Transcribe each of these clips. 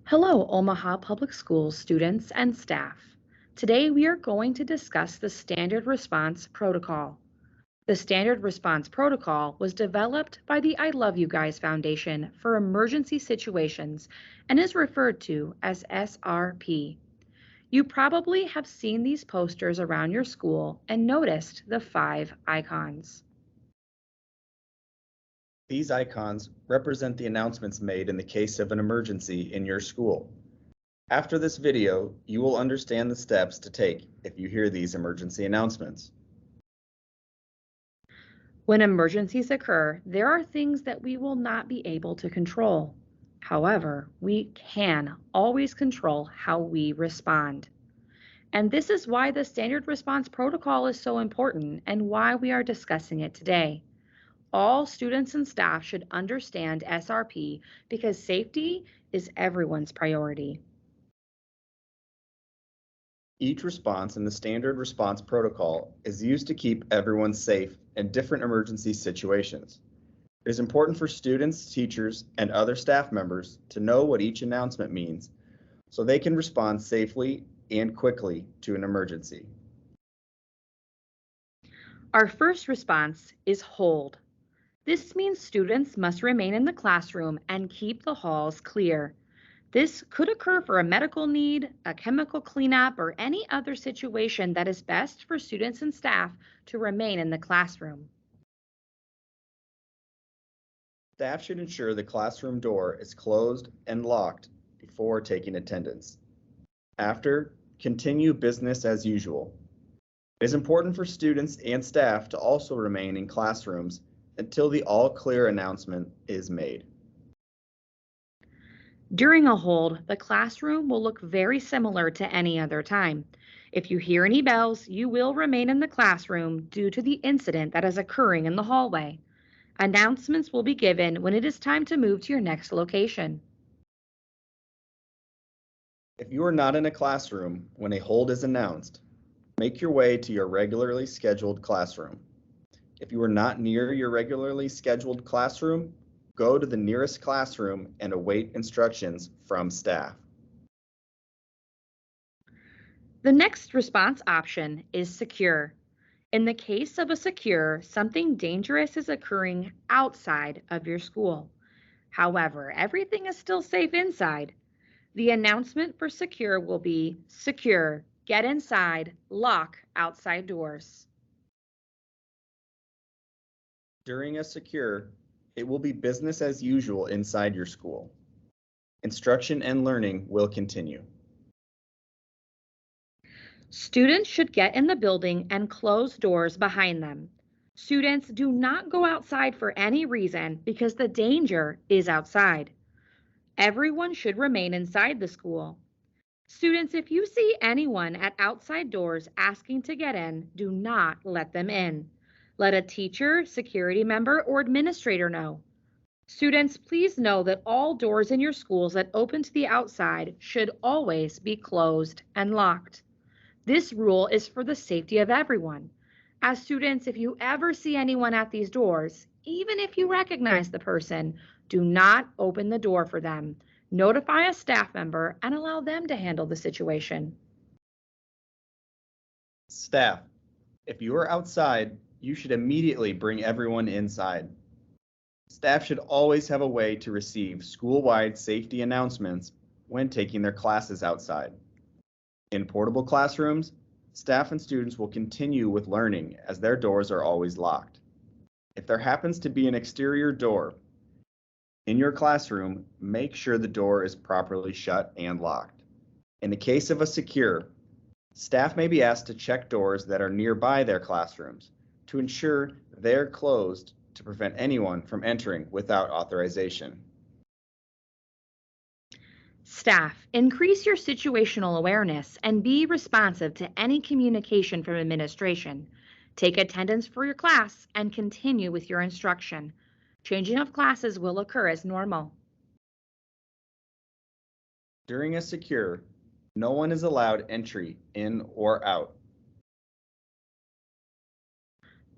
Hello, Omaha Public Schools students and staff. Today we are going to discuss the Standard Response Protocol. The Standard Response Protocol was developed by the I Love You Guys Foundation for emergency situations and is referred to as SRP. You probably have seen these posters around your school and noticed the 5 icons. These icons represent the announcements made in the case of an emergency in your school. After this video, you will understand the steps to take if you hear these emergency announcements. When emergencies occur, there are things that we will not be able to control. However, we can always control how we respond. And this is why the Standard Response Protocol is so important and why we are discussing it today. All students and staff should understand SRP because safety is everyone's priority. Each response in the Standard Response Protocol is used to keep everyone safe in different emergency situations. It is important for students, teachers, and other staff members to know what each announcement means so they can respond safely and quickly to an emergency. Our first response is hold. This means students must remain in the classroom and keep the halls clear. This could occur for a medical need, a chemical cleanup, or any other situation that is best for students and staff to remain in the classroom. Staff should ensure the classroom door is closed and locked before taking attendance. After, continue business as usual. It is important for students and staff to also remain in classrooms until the all clear announcement is made. During a hold, the classroom will look very similar to any other time. If you hear any bells, you will remain in the classroom due to the incident that is occurring in the hallway. Announcements will be given when it is time to move to your next location. If you are not in a classroom when a hold is announced, make your way to your regularly scheduled classroom. If you are not near your regularly scheduled classroom, go to the nearest classroom and await instructions from staff. The next response option is secure. In the case of a secure, something dangerous is occurring outside of your school. However, everything is still safe inside. The announcement for secure will be secure, get inside, lock outside doors. During a secure, it will be business as usual inside your school. Instruction and learning will continue. Students should get in the building and close doors behind them. Students do not go outside for any reason because the danger is outside. Everyone should remain inside the school. Students, if you see anyone at outside doors asking to get in, do not let them in. Let a teacher, security member, or administrator know. Students, please know that all doors in your schools that open to the outside should always be closed and locked. This rule is for the safety of everyone. As students, if you ever see anyone at these doors, even if you recognize the person, do not open the door for them. Notify a staff member and allow them to handle the situation. Staff, if you are outside, you should immediately bring everyone inside. Staff should always have a way to receive school-wide safety announcements when taking their classes outside. In portable classrooms, staff and students will continue with learning as their doors are always locked. If there happens to be an exterior door in your classroom, make sure the door is properly shut and locked. In the case of a secure, staff may be asked to check doors that are nearby their classrooms to ensure they're closed to prevent anyone from entering without authorization. Staff, increase your situational awareness and be responsive to any communication from administration. Take attendance for your class and continue with your instruction. Changing of classes will occur as normal. During a secure, no one is allowed entry in or out.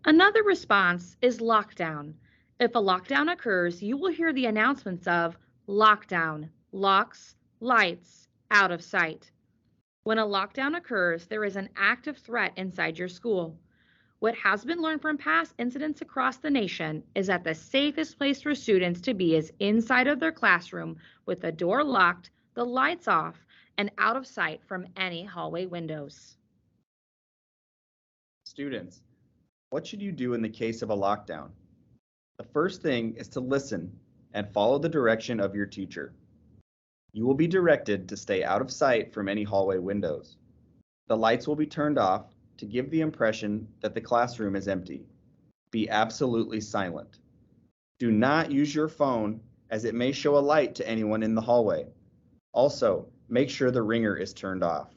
Another response is lockdown. If a lockdown occurs, you will hear the announcements of lockdown, locks, lights, out of sight. When a lockdown occurs, there is an active threat inside your school. What has been learned from past incidents across the nation is that the safest place for students to be is inside of their classroom with the door locked, the lights off, and out of sight from any hallway windows. Students, what should you do in the case of a lockdown? The first thing is to listen and follow the direction of your teacher. You will be directed to stay out of sight from any hallway windows. The lights will be turned off to give the impression that the classroom is empty. Be absolutely silent. Do not use your phone as it may show a light to anyone in the hallway. Also, make sure the ringer is turned off.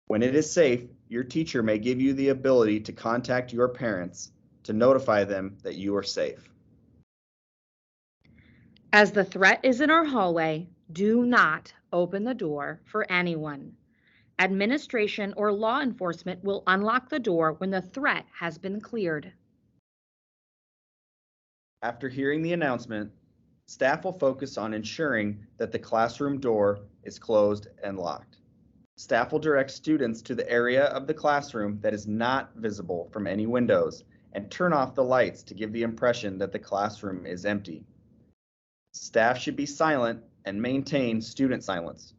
When it is safe, your teacher may give you the ability to contact your parents to notify them that you are safe. As the threat is in our hallway, do not open the door for anyone. Administration or law enforcement will unlock the door when the threat has been cleared. After hearing the announcement, staff will focus on ensuring that the classroom door is closed and locked. Staff will direct students to the area of the classroom that is not visible from any windows and turn off the lights to give the impression that the classroom is empty. Staff should be silent and maintain student silence.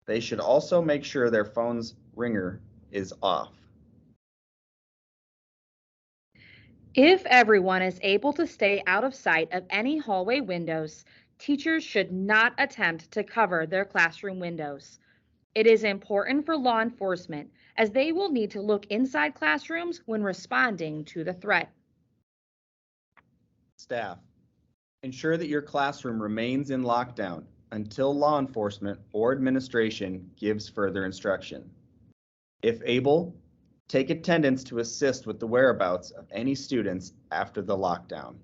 They should also make sure their phone's ringer is off. If everyone is able to stay out of sight of any hallway windows, teachers should not attempt to cover their classroom windows. It is important for law enforcement as they will need to look inside classrooms when responding to the threat. Staff, ensure that your classroom remains in lockdown until law enforcement or administration gives further instruction. If able, take attendance to assist with the whereabouts of any students after the lockdown.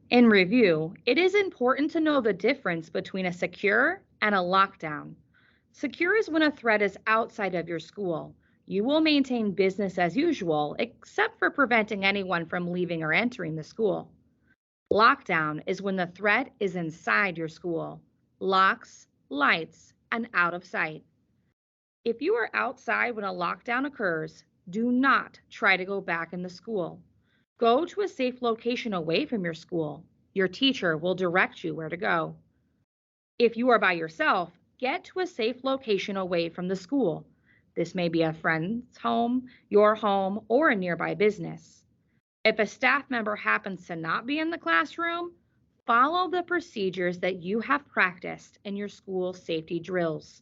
In review, it is important to know the difference between a secure and a lockdown. Secure is when a threat is outside of your school. You will maintain business as usual, except for preventing anyone from leaving or entering the school. Lockdown is when the threat is inside your school. Locks, lights, and out of sight. If you are outside when a lockdown occurs, do not try to go back in the school. Go to a safe location away from your school. Your teacher will direct you where to go. If you are by yourself, get to a safe location away from the school. This may be a friend's home, your home, or a nearby business. If a staff member happens to not be in the classroom, follow the procedures that you have practiced in your school safety drills.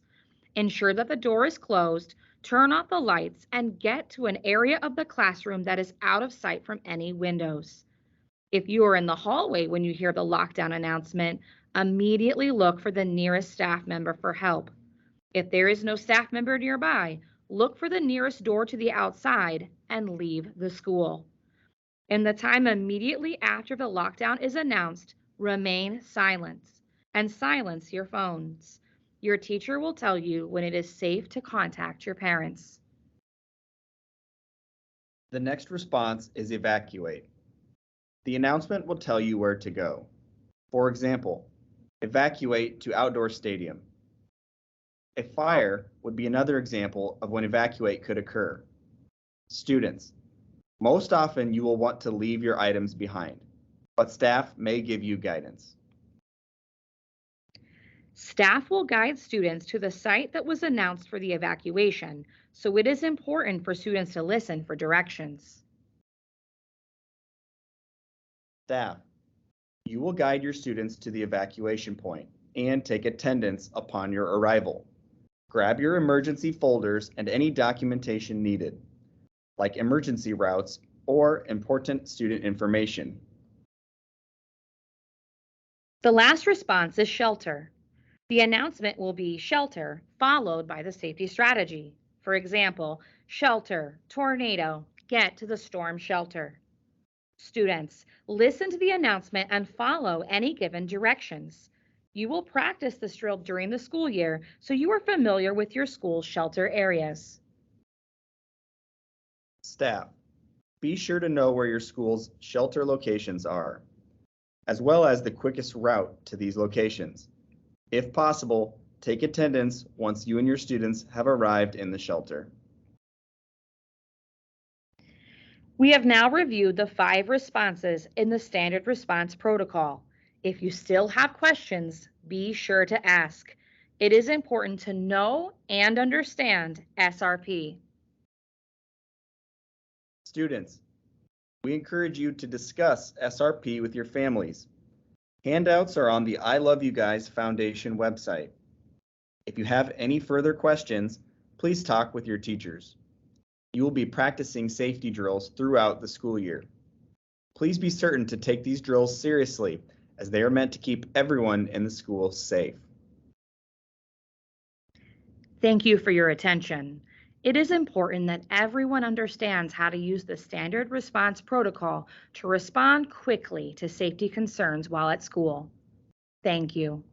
Ensure that the door is closed, turn off the lights, and get to an area of the classroom that is out of sight from any windows. If you are in the hallway when you hear the lockdown announcement, immediately look for the nearest staff member for help. If there is no staff member nearby, look for the nearest door to the outside and leave the school. In the time immediately after the lockdown is announced, remain silent and silence your phones. Your teacher will tell you when it is safe to contact your parents. The next response is evacuate. The announcement will tell you where to go. For example, evacuate to outdoor stadium. A fire would be another example of when evacuate could occur. Students, most often you will want to leave your items behind, but staff may give you guidance. Staff will guide students to the site that was announced for the evacuation, so it is important for students to listen for directions. Staff, you will guide your students to the evacuation point and take attendance upon your arrival. Grab your emergency folders and any documentation needed, like emergency routes or important student information. The last response is shelter. The announcement will be shelter, followed by the safety strategy. For example, shelter, tornado, get to the storm shelter. Students, listen to the announcement and follow any given directions. You will practice this drill during the school year so you are familiar with your school's shelter areas. Staff, be sure to know where your school's shelter locations are, as well as the quickest route to these locations. If possible, take attendance once you and your students have arrived in the shelter. We have now reviewed the 5 responses in the standard response protocol. If you still have questions, be sure to ask. It is important to know and understand SRP. Students, we encourage you to discuss SRP with your families. Handouts are on the I Love You Guys Foundation website. If you have any further questions, please talk with your teachers. You will be practicing safety drills throughout the school year. Please be certain to take these drills seriously, as they are meant to keep everyone in the school safe. Thank you for your attention. It is important that everyone understands how to use the standard response protocol to respond quickly to safety concerns while at school. Thank you.